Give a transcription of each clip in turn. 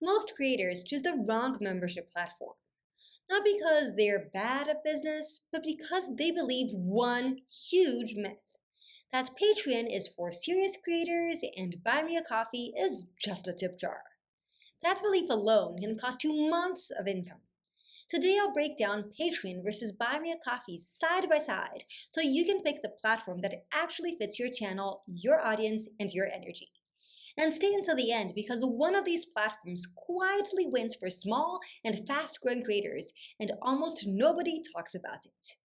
Most creators choose the wrong membership platform. Not because they're bad at business, but because they believe one huge myth that Patreon is for serious creators and Buy Me a Coffee is just a tip jar. That belief alone can cost you months of income. Today I'll break down Patreon versus Buy Me a Coffee side by side so you can pick the platform that actually fits your channel, your audience, and your energy. And stay until the end because one of these platforms quietly wins for small and fast-growing creators, and almost nobody talks about it.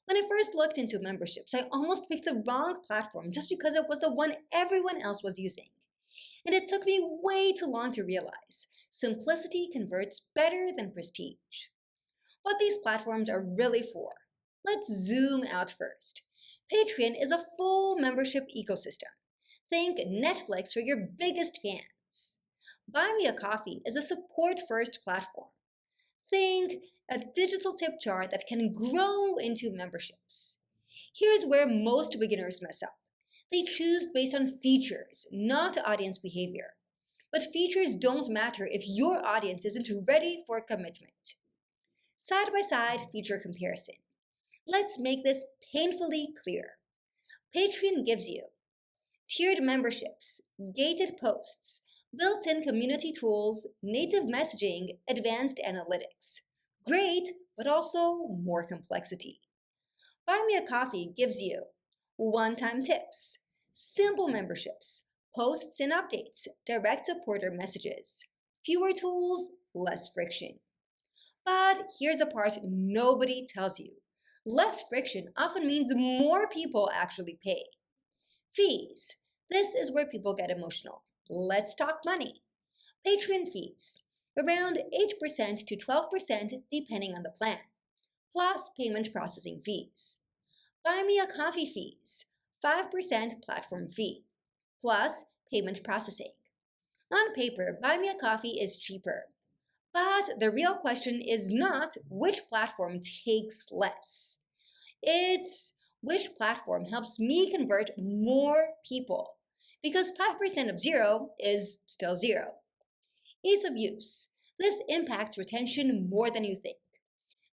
When I first looked into memberships, I almost picked the wrong platform just because it was the one everyone else was using. And it took me way too long to realize simplicity converts better than prestige. What these platforms are really for. Let's zoom out first. Patreon is a full membership ecosystem. Think Netflix for your biggest fans. Buy Me a Coffee is a support-first platform. Think a digital tip jar that can grow into memberships. Here's where most beginners mess up. They choose based on features, not audience behavior. But features don't matter if your audience isn't ready for commitment. Side-by-side feature comparison. Let's make this painfully clear. Patreon gives you tiered memberships, gated posts, built-in community tools, native messaging, advanced analytics. Great, but also more complexity. Buy Me a Coffee gives you one-time tips, simple memberships, posts and updates, direct supporter messages, fewer tools, less friction. But here's the part nobody tells you. Less friction often means more people actually pay. Fees. This is where people get emotional. Let's talk money. Patreon fees. Around 8% to 12% depending on the plan. Plus payment processing fees. Buy Me a Coffee fees. 5% platform fee. Plus payment processing. On paper, Buy Me a Coffee is cheaper. But the real question is not which platform takes less. It's which platform helps me convert more people. Because 5% of zero is still zero. Ease of use. This impacts retention more than you think.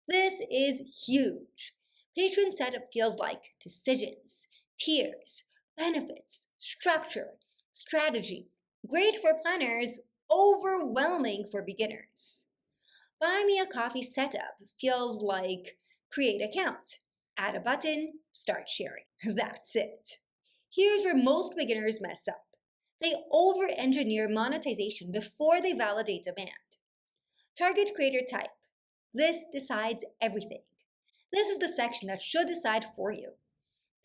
This is huge. Patreon setup feels like decisions, tiers, benefits, structure, strategy. Great for planners, overwhelming for beginners. Buy Me a Coffee setup feels like create account, add a button, start sharing. That's it. Here's where most beginners mess up. They over-engineer monetization before they validate demand. Target creator type. This decides everything. This is the section that should decide for you.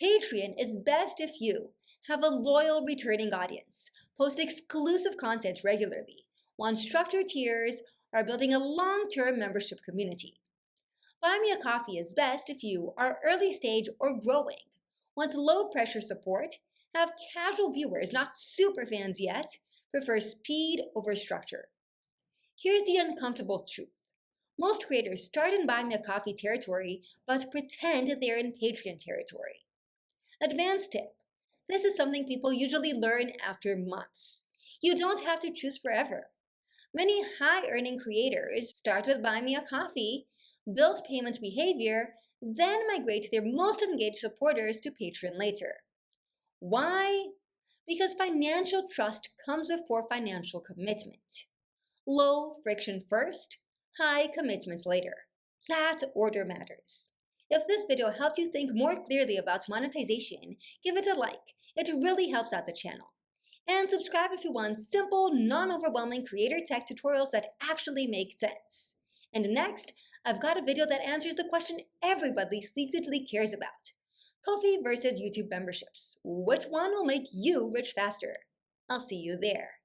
Patreon is best if you have a loyal returning audience, post exclusive content regularly, want structured tiers, are building a long-term membership community. Buy Me a Coffee is best if you are early stage or growing, want low-pressure support, have casual viewers, not super fans yet, prefer speed over structure. Here's the uncomfortable truth. Most creators start in Buy Me a Coffee territory, but pretend they're in Patreon territory. Advanced tip. This is something people usually learn after months. You don't have to choose forever. Many high-earning creators start with Buy Me a Coffee, build payment behavior, then migrate their most engaged supporters to Patreon later. Why? Because financial trust comes before financial commitment. Low friction first, high commitments later. That order matters. If this video helped you think more clearly about monetization, give it a like. It really helps out the channel. And subscribe if you want simple, non-overwhelming creator tech tutorials that actually make sense. And next, I've got a video that answers the question everybody secretly cares about. Ko-fi versus YouTube memberships. Which one will make you rich faster? I'll see you there.